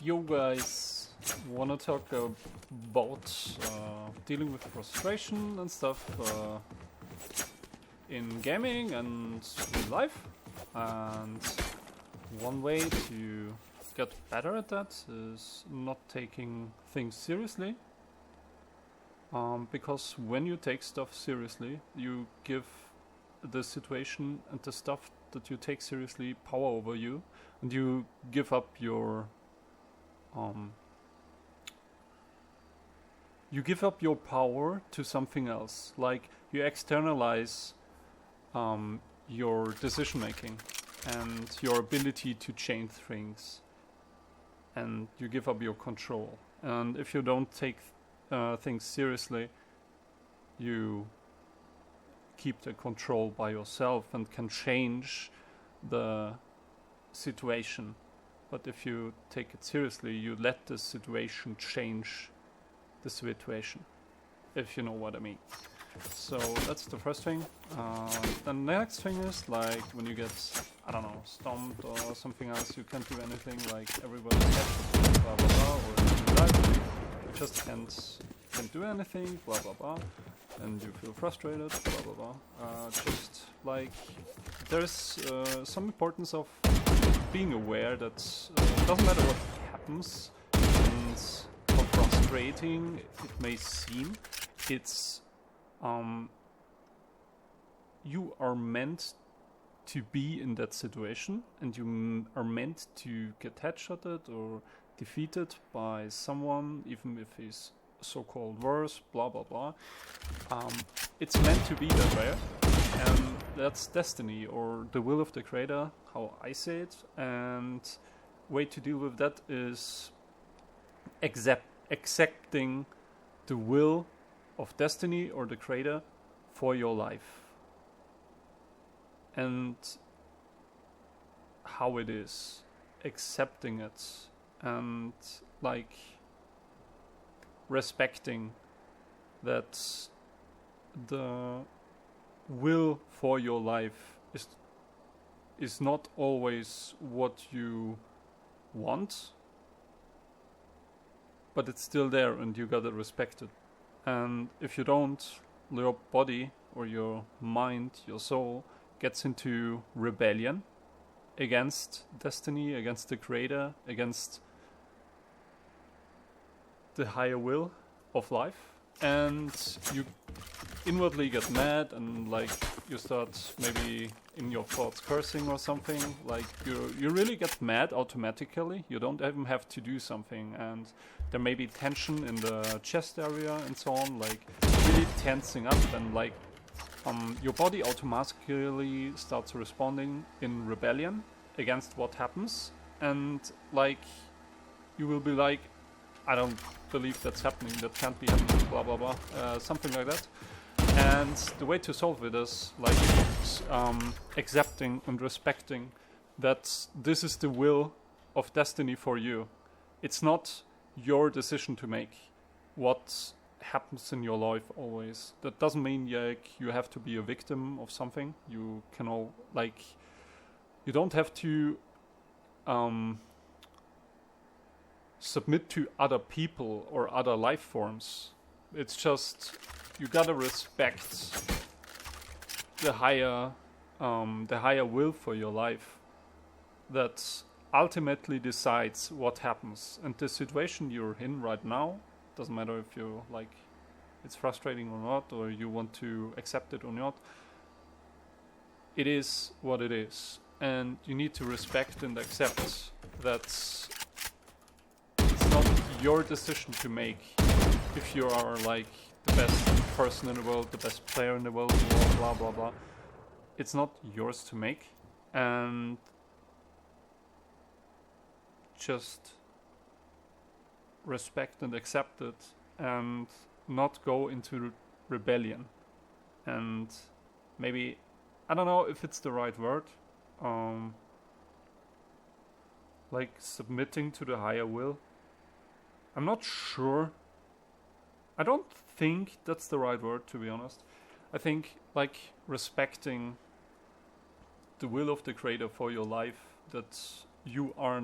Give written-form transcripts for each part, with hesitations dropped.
You guys want to talk about dealing with frustration and stuff in gaming and in life, and one way to get better at that is not taking things seriously, because when you take stuff seriously, you give the situation and the stuff that you take seriously power over you, and you give up your power to something else. Like, you externalize your decision making and your ability to change things, and you give up your control. And if you don't take things seriously, you keep the control by yourself and can change the situation. But if you take it seriously, you let the situation change the situation, if you know what I mean. So that's the first thing. The next thing is, like, when you get, I don't know, stomped or something else, you can't do anything, like everybody's happy, blah blah blah, or you die, you just can't do anything, blah blah blah, and you feel frustrated, blah blah blah. Just like, there's some importance of being aware that it doesn't matter what happens, and how frustrating it may seem, it's you are meant to be in that situation, and you are meant to get headshotted or defeated by someone, even if he's so-called worse, blah blah blah. It's meant to be that way, and that's destiny, or the will of the creator, how I say it. And way to deal with that is accepting the will of destiny or the creator for your life, and how it is, accepting it, and like respecting that the will for your life is not always what you want, but it's still there, and you gotta respect it. And if you don't, your body or your mind, your soul, gets into rebellion against destiny, against the creator, against the higher will of life, and you inwardly get mad, and like you start maybe in your thoughts cursing or something. Like, you really get mad automatically. You don't even have to do something, and there may be tension in the chest area and so on, like really tensing up, and like your body automatically starts responding in rebellion against what happens, and like you will be like, I don't believe that's happening, that can't be happening, blah blah blah, something like that. And the way to solve it is like accepting and respecting that this is the will of destiny for you. It's not your decision to make what happens in your life always. That doesn't mean like you have to be a victim of something. You can all, like, you don't have to submit to other people or other life forms. It's just, you gotta respect the higher will for your life that ultimately decides what happens. And the situation you're in right now, doesn't matter if you like it's frustrating or not, or you want to accept it or not, it is what it is, and you need to respect and accept that it's not your decision to make if you are like the best person in the world, the best player in the world, blah blah blah. It's not yours to make, and just respect and accept it, and not go into rebellion. And maybe, I don't know if it's the right word, like submitting to the higher will. I'm not sure. I don't think that's the right word, to be honest. I think like respecting the will of the creator for your life, that you are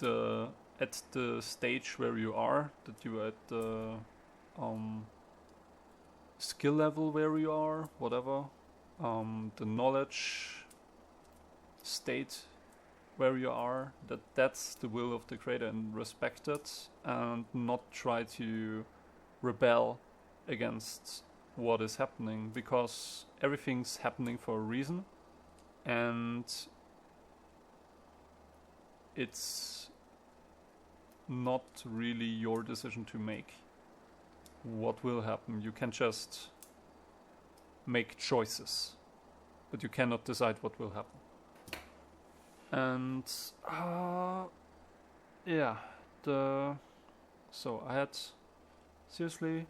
at the stage where you are, that you're at the skill level where you are, whatever, the knowledge state where you are, that's the will of the creator, and respect it and not try to rebel against what is happening, because everything's happening for a reason, and it's not really your decision to make what will happen. You can just make choices, but you cannot decide what will happen. And yeah, so I had seriously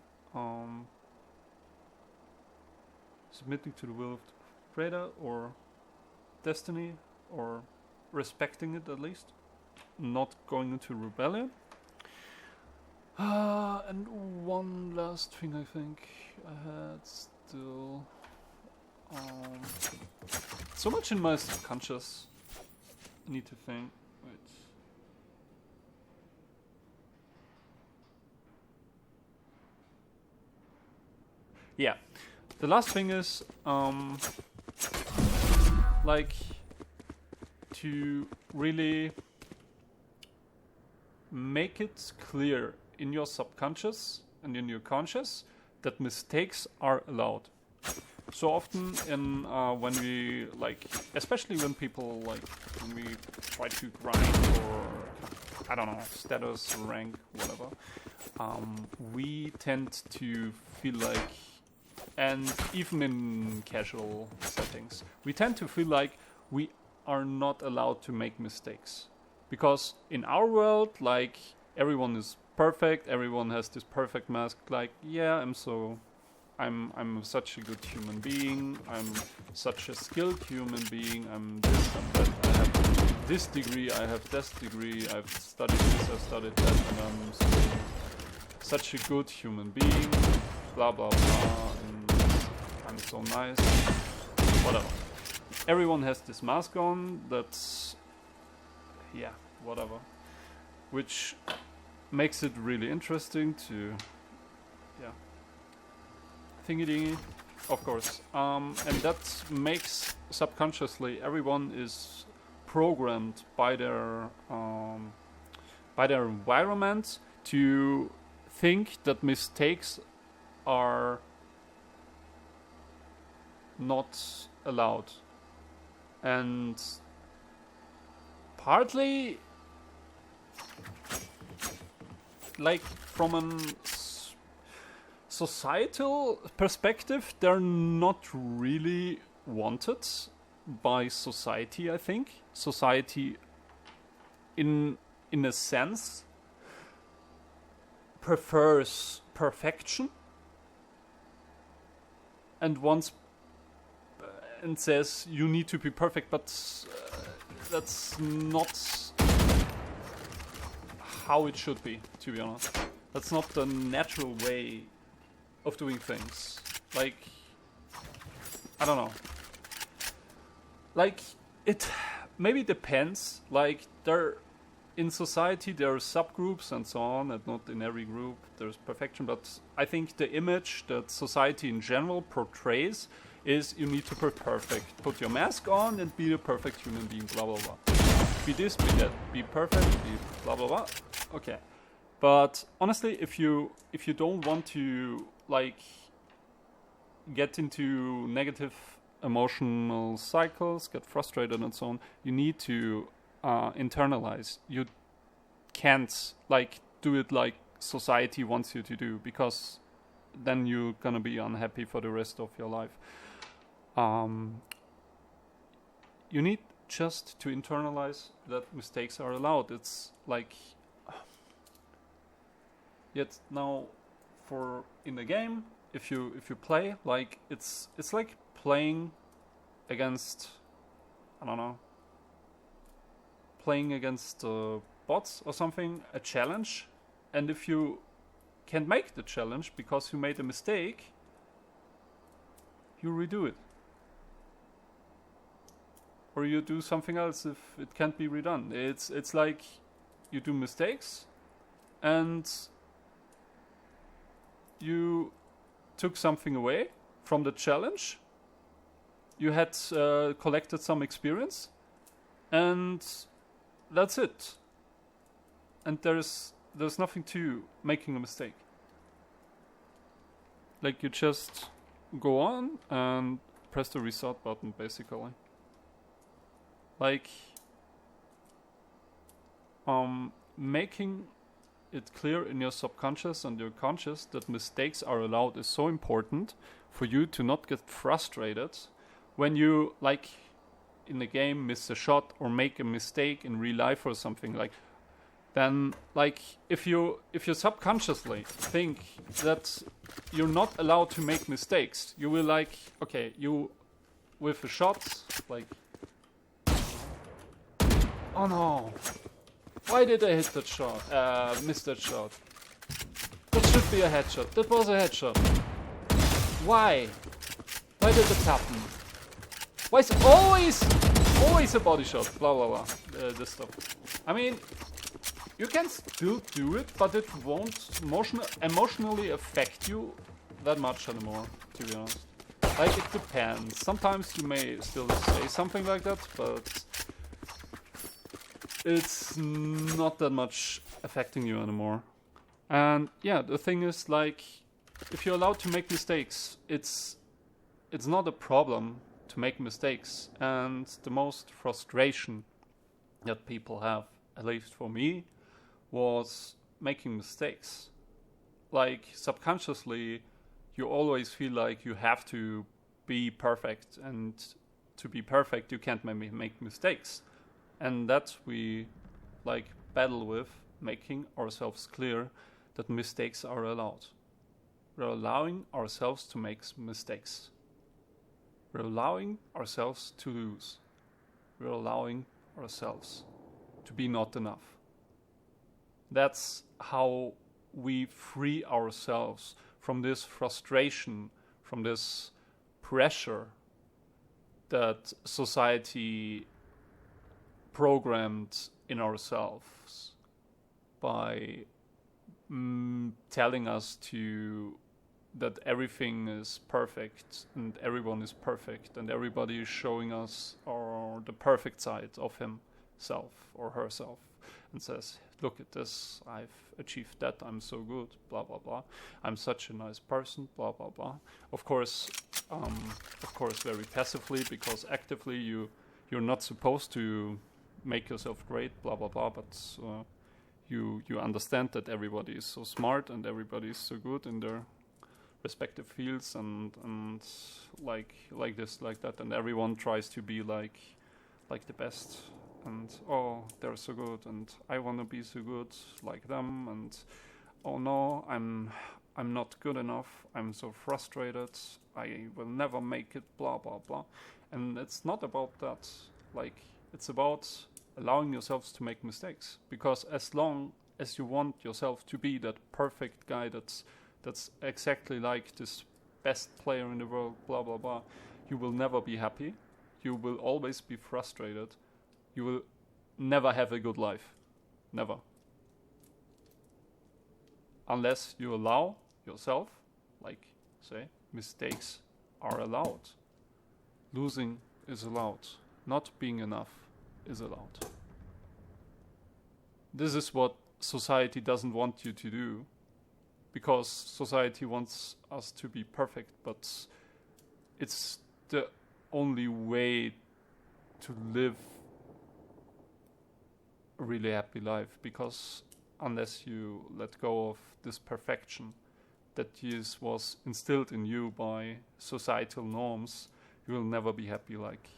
submitting to the will of the creator, or destiny, or respecting it at least, not going into rebellion. And one last thing I think I had still, so much in my subconscious. I need to think. Wait. Yeah. The last thing is, like, to really make it clear in your subconscious and in your conscious that mistakes are allowed. So often in when we, like, especially when people, like, when we try to grind or, I don't know, status, rank, whatever, we tend to feel like, and even in casual settings, we tend to feel like we are not allowed to make mistakes. Because in our world, like, everyone is perfect, everyone has this perfect mask, like, yeah, I'm such a good human being, I'm such a skilled human being, I'm this, I'm that, I have this degree, I have this degree, I've studied this, I've studied that, and I'm such a good human being, blah blah blah, and I'm so nice, whatever. Everyone has this mask on, that's, yeah, whatever. Which makes it really interesting to, yeah, thingy-dingy, of course. And that makes subconsciously everyone is programmed by their environment to think that mistakes are not allowed. And partly, like, from a societal perspective, they're not really wanted by society, I think. Society, in a sense, prefers perfection and wants and says you need to be perfect, but that's not how it should be, to be honest. That's not the natural way of doing things. Like, I don't know. Like, it maybe depends. Like, in society there are subgroups and so on, and not in every group there's perfection, but I think the image that society in general portrays is you need to be perfect. Put your mask on and be a perfect human being, blah blah blah. Be this, be that, be perfect, be blah blah blah. Okay. But honestly, if you don't want to, like, get into negative emotional cycles, get frustrated and so on, you need to internalize. You can't, like, do it like society wants you to do, because then you're gonna be unhappy for the rest of your life. You need just to internalize that mistakes are allowed. It's like, yet now, for in the game, if you play, like, it's like playing against, I don't know, playing against bots or something, a challenge, and if you can't make the challenge because you made a mistake, you redo it. Or you do something else if it can't be redone. It's like you do mistakes, and you took something away from the challenge. You had collected some experience, and that's it. And there's nothing to making a mistake. Like, you just go on and press the restart button, basically. Like, making it clear in your subconscious and your conscious that mistakes are allowed is so important for you to not get frustrated when you, like, in the game miss a shot or make a mistake in real life or something. Like, then, like, if you subconsciously think that you're not allowed to make mistakes, you will, like, okay, you with a shot, like, oh no, why did I hit that shot? Miss that shot. That should be a headshot. That was a headshot. Why? Why did it happen? Why is it always a body shot? Blah blah blah. This stuff. I mean, you can still do it, but it won't emotionally affect you that much anymore, to be honest. Like, it depends. Sometimes you may still say something like that, but it's not that much affecting you anymore. And yeah, the thing is, like, if you're allowed to make mistakes, it's not a problem to make mistakes. And the most frustration that people have, at least for me, was making mistakes. Like, subconsciously, you always feel like you have to be perfect, and to be perfect, you can't make mistakes. And that we, like, battle with, making ourselves clear that mistakes are allowed. We're allowing ourselves to make mistakes. We're allowing ourselves to lose. We're allowing ourselves to be not enough. That's how we free ourselves from this frustration, from this pressure that society programmed in ourselves by telling us that everything is perfect and everyone is perfect and everybody is showing us the perfect side of himself or herself and says, look at this, I've achieved that, I'm so good, blah blah blah, I'm such a nice person, blah blah blah. Of course very passively, because actively you're not supposed to make yourself great, blah blah blah, but you understand that everybody is so smart and everybody is so good in their respective fields and like this, like that, and everyone tries to be like the best, and oh, they're so good and I want to be so good like them, and oh no, I'm not good enough, I'm so frustrated, I will never make it, blah blah blah. And it's not about that. Like, it's about allowing yourselves to make mistakes, because as long as you want yourself to be that perfect guy that's exactly like this best player in the world, blah blah blah, you will never be happy, you will always be frustrated, you will never have a good life, never, unless you allow yourself, like, say, mistakes are allowed, losing is allowed, not being enough is allowed. This is what society doesn't want you to do, because society wants us to be perfect, but it's the only way to live a really happy life, because unless you let go of this perfection that was instilled in you by societal norms, you will never be happy, like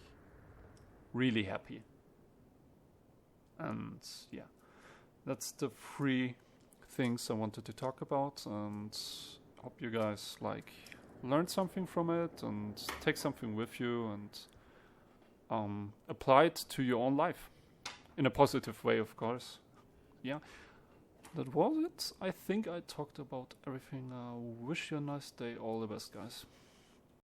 really happy. And yeah, that's the 3 things I wanted to talk about, and hope you guys like learned something from it and take something with you and apply it to your own life in a positive way, of course. Yeah, that was it. I think I talked about everything. Wish you a nice day. All the best, guys.